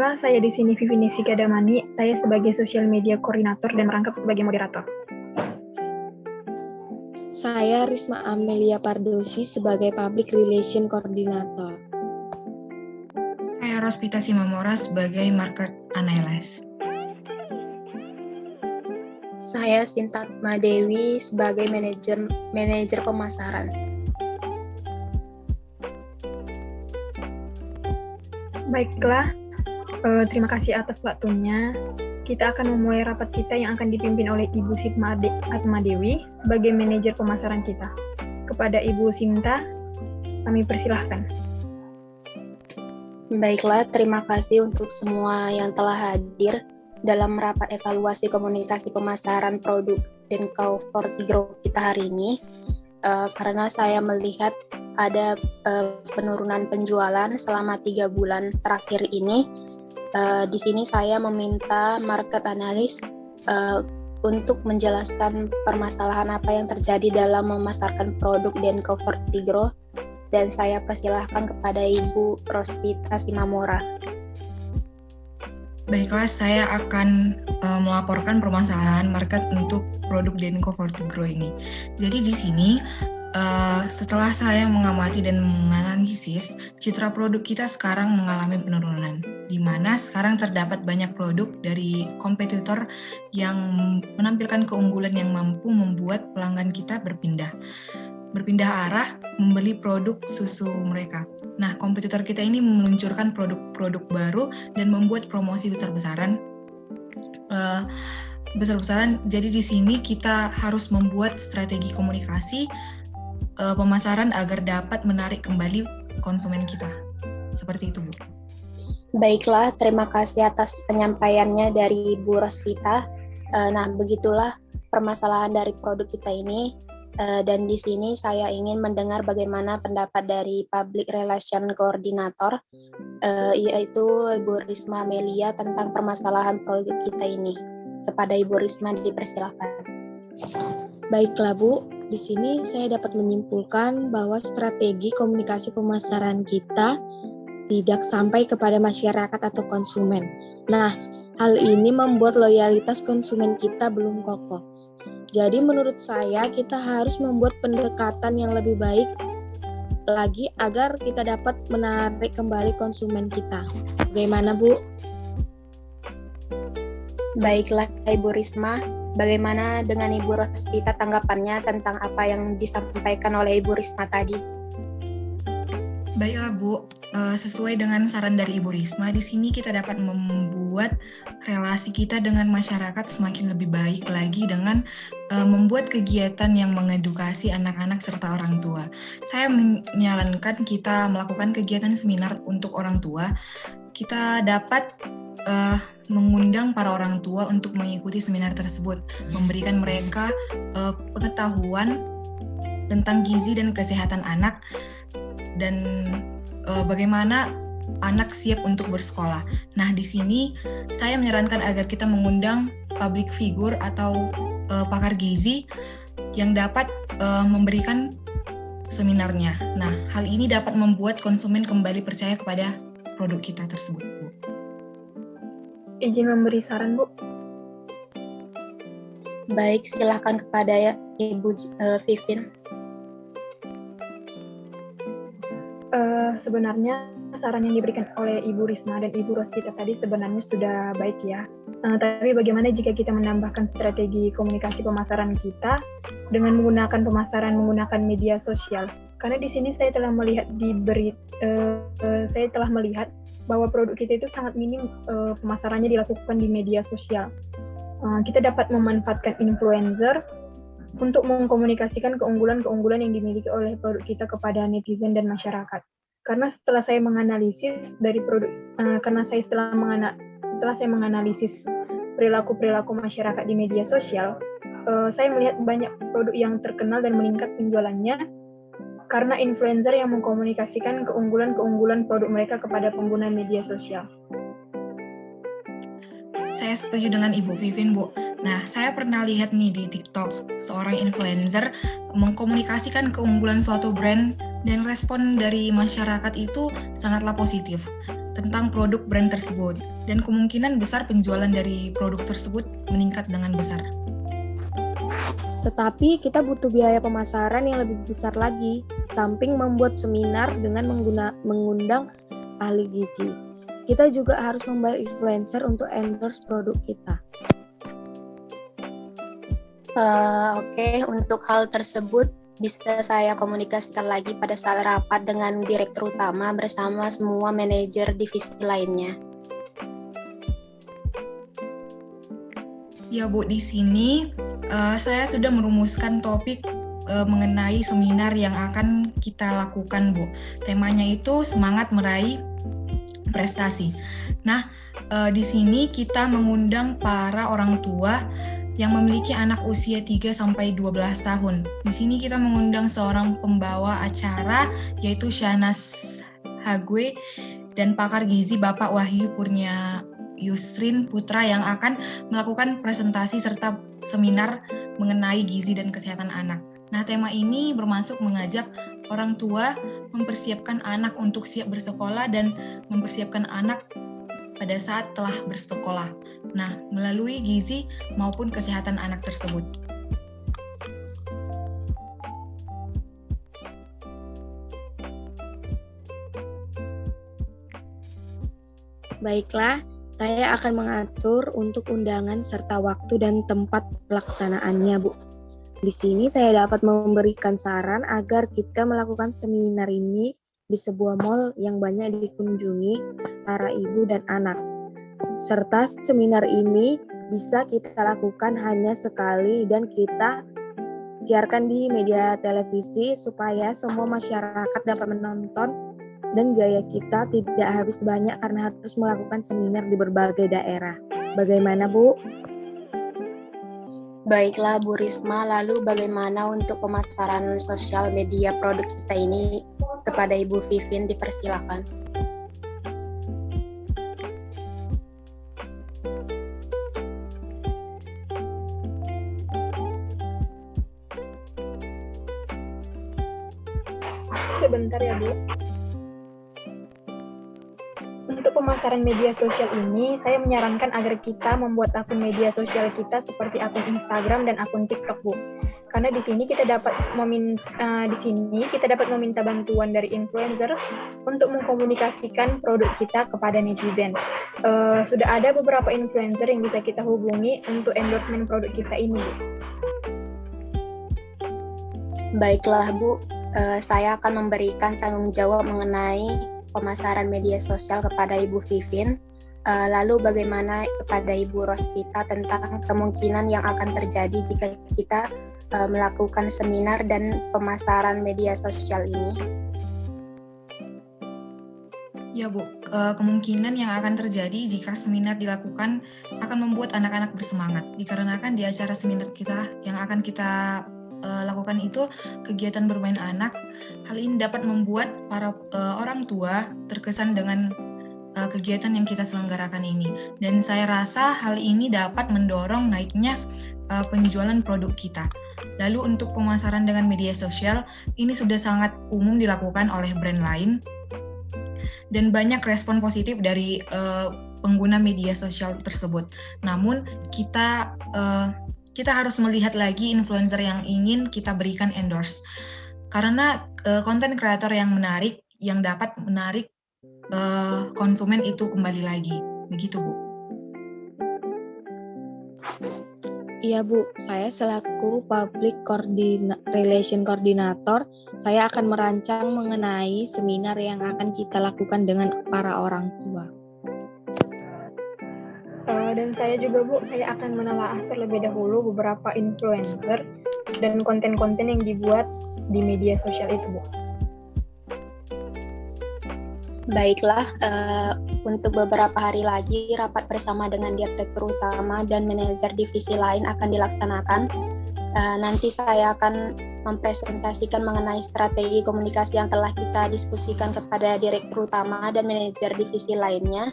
Baiklah, saya di sini Vivi Nisika Damani. Saya sebagai Social Media Koordinator dan merangkap sebagai moderator. Saya Risma Amelia Pardosi sebagai Public Relation Koordinator. Saya Rospita Simamora sebagai Market Analyst. Saya Sintatma Dewi sebagai manajer pemasaran. Baiklah, terima kasih atas waktunya. Kita akan memulai rapat kita yang akan dipimpin oleh Ibu Sinta Atma Dewi sebagai manajer pemasaran kita. Kepada Ibu Sinta, kami persilahkan. Baiklah, terima kasih untuk semua yang telah hadir dalam rapat evaluasi komunikasi pemasaran produk Denko Fortigro kita hari ini. Karena saya melihat ada penurunan penjualan selama 3 bulan terakhir ini. Di sini saya meminta market analyst untuk menjelaskan permasalahan apa yang terjadi dalam memasarkan produk Denko Fortigro, dan saya persilahkan kepada Ibu Rospita Simamora. Baiklah, saya akan melaporkan permasalahan market untuk produk Denko Fortigro ini. Jadi di sini setelah saya mengamati dan menganalisis, citra produk kita sekarang mengalami penurunan, di mana sekarang terdapat banyak produk dari kompetitor yang menampilkan keunggulan yang mampu membuat pelanggan kita berpindah arah membeli produk susu mereka. Nah, kompetitor kita ini meluncurkan produk-produk baru dan membuat promosi besar-besaran. Jadi di sini kita harus membuat strategi komunikasi pemasaran agar dapat menarik kembali konsumen kita. Seperti itu, Bu. Baiklah, terima kasih atas penyampaiannya dari Bu Rospita. Nah, begitulah permasalahan dari produk kita ini. Dan di sini saya ingin mendengar bagaimana pendapat dari Public Relation Koordinator, yaitu Ibu Risma Amelia tentang permasalahan produk kita ini. Kepada Ibu Risma dipersilakan. Baiklah Bu, di sini saya dapat menyimpulkan bahwa strategi komunikasi pemasaran kita tidak sampai kepada masyarakat atau konsumen. Nah, hal ini membuat loyalitas konsumen kita belum kokoh. Jadi menurut saya kita harus membuat pendekatan yang lebih baik lagi agar kita dapat menarik kembali konsumen kita. Bagaimana, Bu? Baiklah, Ibu Risma. Bagaimana dengan Ibu Rospita tanggapannya tentang apa yang disampaikan oleh Ibu Risma tadi? Baiklah, Bu. Sesuai dengan saran dari Ibu Risma, di sini kita dapat membuat relasi kita dengan masyarakat semakin lebih baik lagi dengan membuat kegiatan yang mengedukasi anak-anak serta orang tua. Saya menyarankan kita melakukan kegiatan seminar untuk orang tua. Kita dapat mengundang para orang tua untuk mengikuti seminar tersebut, memberikan mereka pengetahuan tentang gizi dan kesehatan anak, dan bagaimana anak siap untuk bersekolah. Nah, di sini saya menyarankan agar kita mengundang public figure atau pakar gizi yang dapat memberikan seminarnya. Nah, hal ini dapat membuat konsumen kembali percaya kepada produk kita tersebut, Bu. Izin memberi saran, Bu. Baik, silakan kepada Ibu Vivin. Sebenarnya saran yang diberikan oleh Ibu Risma dan Ibu Rospita tadi sebenarnya sudah baik ya. Tapi bagaimana jika kita menambahkan strategi komunikasi pemasaran kita dengan menggunakan menggunakan media sosial? Karena di sini saya telah melihat bahwa produk kita itu sangat minim pemasarannya dilakukan di media sosial. Kita dapat memanfaatkan influencer untuk mengkomunikasikan keunggulan-keunggulan yang dimiliki oleh produk kita kepada netizen dan masyarakat. Karena setelah saya menganalisis dari produk, setelah saya menganalisis perilaku masyarakat di media sosial, saya melihat banyak produk yang terkenal dan meningkat penjualannya karena influencer yang mengkomunikasikan keunggulan-keunggulan produk mereka kepada pengguna media sosial. Saya setuju dengan Ibu Vivin, Bu. Nah, saya pernah lihat nih di TikTok, seorang influencer mengkomunikasikan keunggulan suatu brand dan respon dari masyarakat itu sangatlah positif. tentang produk brand tersebut, dan kemungkinan besar penjualan dari produk tersebut meningkat dengan besar. Tetapi kita butuh biaya pemasaran yang lebih besar lagi, samping membuat seminar dengan mengundang ahli gizi. Kita juga harus membayar influencer untuk endorse produk kita. Oke, untuk hal tersebut bisa saya komunikasikan lagi pada saat rapat dengan direktur utama bersama semua manajer divisi lainnya. Ya Bu, di sini saya sudah merumuskan topik mengenai seminar yang akan kita lakukan, Bu. Temanya itu semangat meraih prestasi. Nah, di sini kita mengundang para orang tua yang memiliki anak usia 3-12 tahun. Di sini kita mengundang seorang pembawa acara, yaitu Shanas Hagwe, dan pakar gizi Bapak Wahyu Kurnia Yusrin Putra yang akan melakukan presentasi serta seminar mengenai gizi dan kesehatan anak. Nah, tema ini bermaksud mengajak orang tua mempersiapkan anak untuk siap bersekolah dan mempersiapkan anak pada saat telah bersekolah. Nah, melalui gizi maupun kesehatan anak tersebut. Baiklah, saya akan mengatur untuk undangan serta waktu dan tempat pelaksanaannya, Bu. Di sini saya dapat memberikan saran agar kita melakukan seminar ini di sebuah mall yang banyak dikunjungi para ibu dan anak. Serta seminar ini bisa kita lakukan hanya sekali dan kita siarkan di media televisi supaya semua masyarakat dapat menonton dan biaya kita tidak habis banyak karena harus melakukan seminar di berbagai daerah. Bagaimana, Bu? Baiklah Bu Risma, lalu bagaimana untuk pemasaran sosial media produk kita ini kepada Ibu Vivin, dipersilakan. Sebentar ya, Bu. Untuk pemasaran media sosial ini, saya menyarankan agar kita membuat akun media sosial kita seperti akun Instagram dan akun TikTok, Bu. Karena di sini kita dapat meminta bantuan dari influencer untuk mengkomunikasikan produk kita kepada netizen. Sudah ada beberapa influencer yang bisa kita hubungi untuk endorsement produk kita ini, Bu. Baiklah Bu, saya akan memberikan tanggung jawab mengenai pemasaran media sosial kepada Ibu Vivin. Lalu bagaimana kepada Ibu Rospita tentang kemungkinan yang akan terjadi jika kita melakukan seminar dan pemasaran media sosial ini? Ya Bu, kemungkinan yang akan terjadi jika seminar dilakukan akan membuat anak-anak bersemangat. Dikarenakan di acara seminar kita yang akan kita lakukan itu kegiatan bermain anak. Hal ini dapat membuat para orang tua terkesan dengan kegiatan yang kita selenggarakan ini. Dan saya rasa hal ini dapat mendorong naiknya penjualan produk kita. Lalu untuk pemasaran dengan media sosial, ini sudah sangat umum dilakukan oleh brand lain. Dan banyak respon positif dari pengguna media sosial tersebut. Namun kita harus melihat lagi influencer yang ingin kita berikan endorse. Karena konten kreator yang menarik, yang dapat menarik konsumen itu kembali lagi. Begitu, Bu. Iya, Bu. Saya selaku Public Relation Coordinator, saya akan merancang mengenai seminar yang akan kita lakukan dengan para orang tua. Dan saya juga, Bu, saya akan menelaah terlebih dahulu beberapa influencer dan konten-konten yang dibuat di media sosial itu, Bu. Baiklah, untuk beberapa hari lagi rapat bersama dengan direktur utama dan manajer divisi lain akan dilaksanakan. Nanti saya akan mempresentasikan mengenai strategi komunikasi yang telah kita diskusikan kepada direktur utama dan manajer divisi lainnya,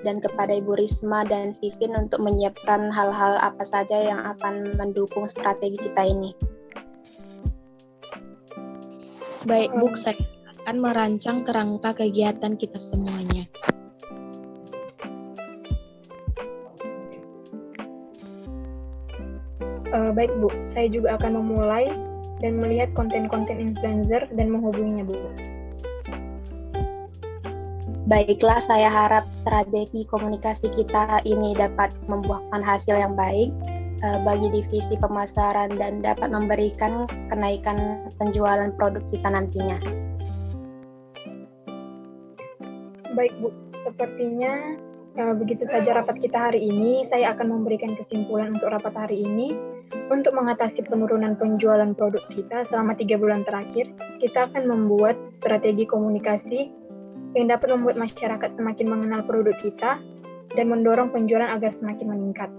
dan kepada Ibu Risma dan Vivin untuk menyiapkan hal-hal apa saja yang akan mendukung strategi kita ini. Baik, Bu, saya akan merancang kerangka kegiatan kita semuanya. Baik Bu, saya juga akan memulai dan melihat konten-konten influencer dan menghubunginya Bu. Baiklah, saya harap strategi komunikasi kita ini dapat membuahkan hasil yang baik bagi divisi pemasaran dan dapat memberikan kenaikan penjualan produk kita nantinya. Baik Bu, sepertinya begitu saja rapat kita hari ini. Saya akan memberikan kesimpulan untuk rapat hari ini. Untuk mengatasi penurunan penjualan produk kita selama 3 bulan terakhir, kita akan membuat strategi komunikasi yang dapat membuat masyarakat semakin mengenal produk kita dan mendorong penjualan agar semakin meningkat.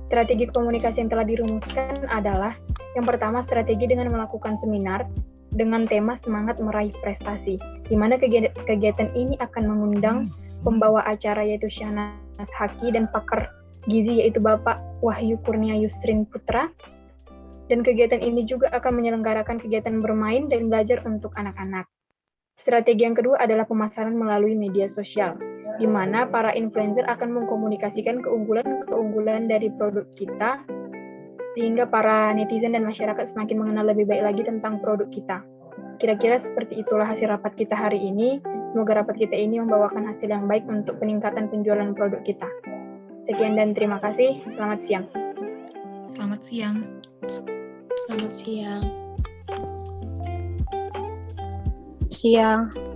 Strategi komunikasi yang telah dirumuskan adalah yang pertama, strategi dengan melakukan seminar dengan tema semangat meraih prestasi, di mana kegiatan ini akan mengundang pembawa acara yaitu Syahnas Haki dan pakar gizi yaitu Bapak Wahyu Kurnia Yusrin Putra. Dan kegiatan ini juga akan menyelenggarakan kegiatan bermain dan belajar untuk anak-anak. Strategi yang kedua adalah pemasaran melalui media sosial, di mana para influencer akan mengkomunikasikan keunggulan dari produk kita, sehingga para netizen dan masyarakat semakin mengenal lebih baik lagi tentang produk kita. Kira-kira seperti itulah hasil rapat kita hari ini. Semoga rapat kita ini membawakan hasil yang baik untuk peningkatan penjualan produk kita. Sekian dan terima kasih. Selamat siang. Selamat siang. Selamat siang. Siang.